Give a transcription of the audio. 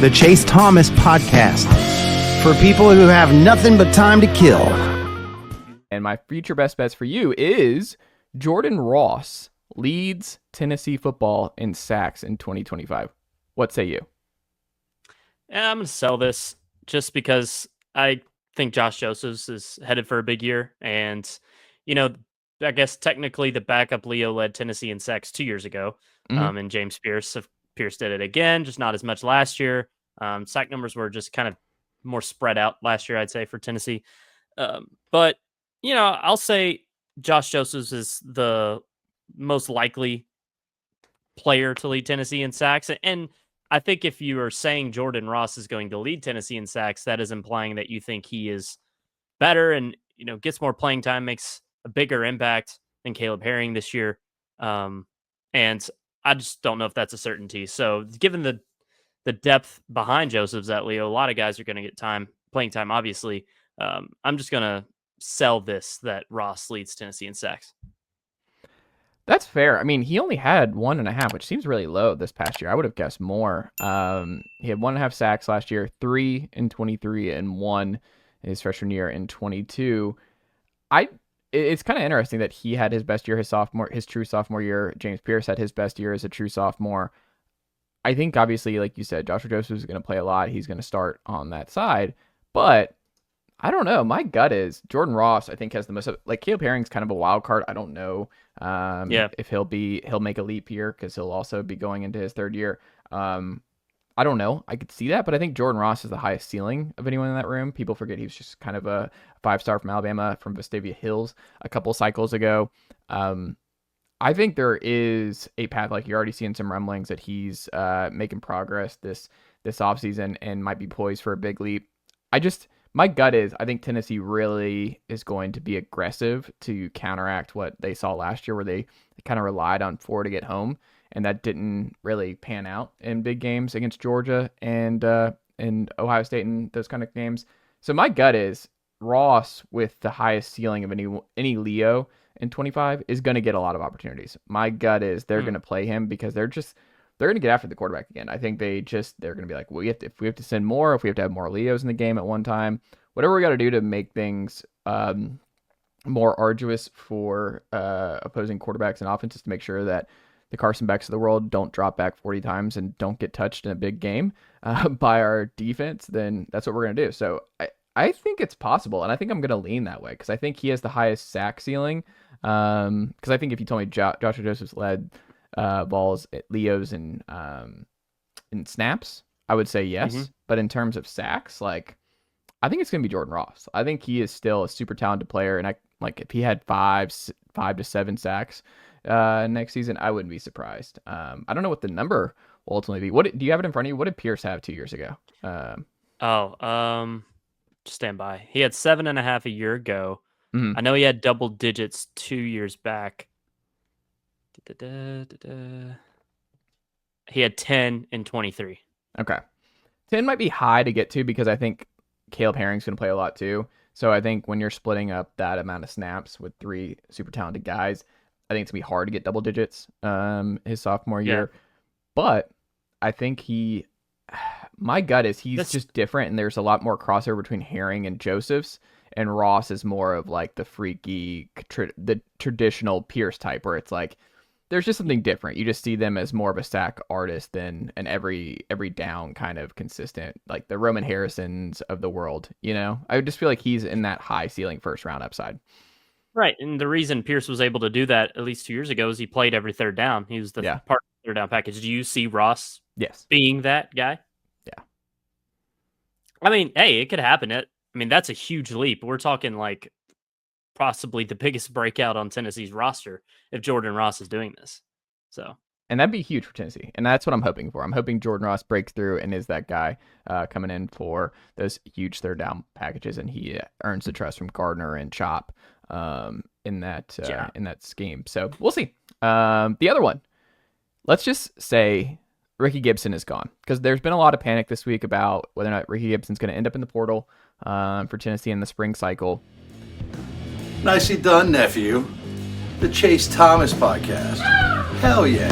the Chase Thomas Podcast, for people who have nothing but time to kill. And my future best bets for you is Jordan Ross leads Tennessee football in sacks in 2025. What say you? Yeah, I'm going to sell this just because I think Josh Josephs is headed for a big year. And, I guess technically the backup Leo led Tennessee in sacks 2 years ago. And James Pearce. Pierce did it again, just not as much last year. Sack numbers were just kind of more spread out last year, I'd say, for Tennessee. But, I'll say Josh Josephs is the most likely player to lead Tennessee in sacks. And I think if you are saying Jordan Ross is going to lead Tennessee in sacks, that is implying that you think he is better and, gets more playing time, makes a bigger impact than Kaleb Herring this year. And I just don't know if that's a certainty. So given the depth behind Josephs at Leo, a lot of guys are going to get playing time, obviously. I'm just going to sell this that Ross leads Tennessee in sacks. That's fair. I mean, he only had 1.5, which seems really low this past year. I would have guessed more. He had 1.5 sacks last year, 3 in 23, and 1 his freshman year in 22. It's kind of interesting that he had his best year his true sophomore year. James Pearce had his best year as a true sophomore. I think, obviously, like you said, Joshua Joseph is going to play a lot. He's going to start on that side. But I don't know. My gut is Jordan Ross, I think, has the most, like, Kaleb Herring's kind of a wild card. I don't know if he'll make a leap here because he'll also be going into his third year. I don't know. I could see that, but I think Jordan Ross is the highest ceiling of anyone in that room. People forget he was just kind of a 5-star from Alabama, from Vestavia Hills a couple cycles ago. I think there is a path, like you're already seeing some rumblings that he's making progress this offseason and might be poised for a big leap. My gut is I think Tennessee really is going to be aggressive to counteract what they saw last year, where they kind of relied on 4 to get home, and that didn't really pan out in big games against Georgia and Ohio State and those kind of games. So my gut is Ross, with the highest ceiling of any Leo in 25, is going to get a lot of opportunities. My gut is they're going to play him because they're going to get after the quarterback again. I think they're going to be like, well, if we have to send more, if we have to have more Leos in the game at one time, whatever we got to do to make things more arduous for opposing quarterbacks and offenses, to make sure that the Carson Becks of the world don't drop back 40 times and don't get touched in a big game by our defense, then that's what we're going to do. So I think it's possible, and I think I'm going to lean that way because I think he has the highest sack ceiling. Because I think if you told me Joshua Josephs led Vols Leos in snaps, I would say yes. But in terms of sacks, like, I think it's going to be Jordan Ross. I think he is still a super talented player, and if he had 5 to 7 sacks next season, I wouldn't be surprised. I don't know what the number will ultimately be. Do you have it in front of you? What did Pearce have 2 years ago? Just stand by. He had 7.5 a year ago. I know he had double digits 2 years back. He had 10 in 23. Okay. 10 might be high to get to because I think Kaleb Herring's going to play a lot too. So I think when you're splitting up that amount of snaps with 3 super talented guys, I think it's going to be hard to get double digits his sophomore year. But I think my gut is he's just different, and there's a lot more crossover between Herring and Josephs, and Ross is more of like the freaky, the traditional Pearce type, where it's like there's just something different. You just see them as more of a sack artist than an every down kind of consistent, like the Roman Harrisons of the world. I would just feel like he's in that high ceiling first round upside. Right, and the reason Pearce was able to do that at least 2 years ago is he played every third down. He was the part of the third down package. Do you see Ross being that guy? Yeah. I mean, hey, it could happen. That's a huge leap. We're talking like possibly the biggest breakout on Tennessee's roster if Jordan Ross is doing this. And that'd be huge for Tennessee, and that's what I'm hoping for. I'm hoping Jordan Ross breaks through and is that guy coming in for those huge third down packages, and he earns the trust from Gardner and Chop in that scheme. So we'll see. The other one, let's just say Rickey Gibson is gone, because there's been a lot of panic this week about whether or not Rickey Gibson's going to end up in the portal for Tennessee in the spring cycle. Nicely done, nephew. The Chase Thomas Podcast. Hell yeah.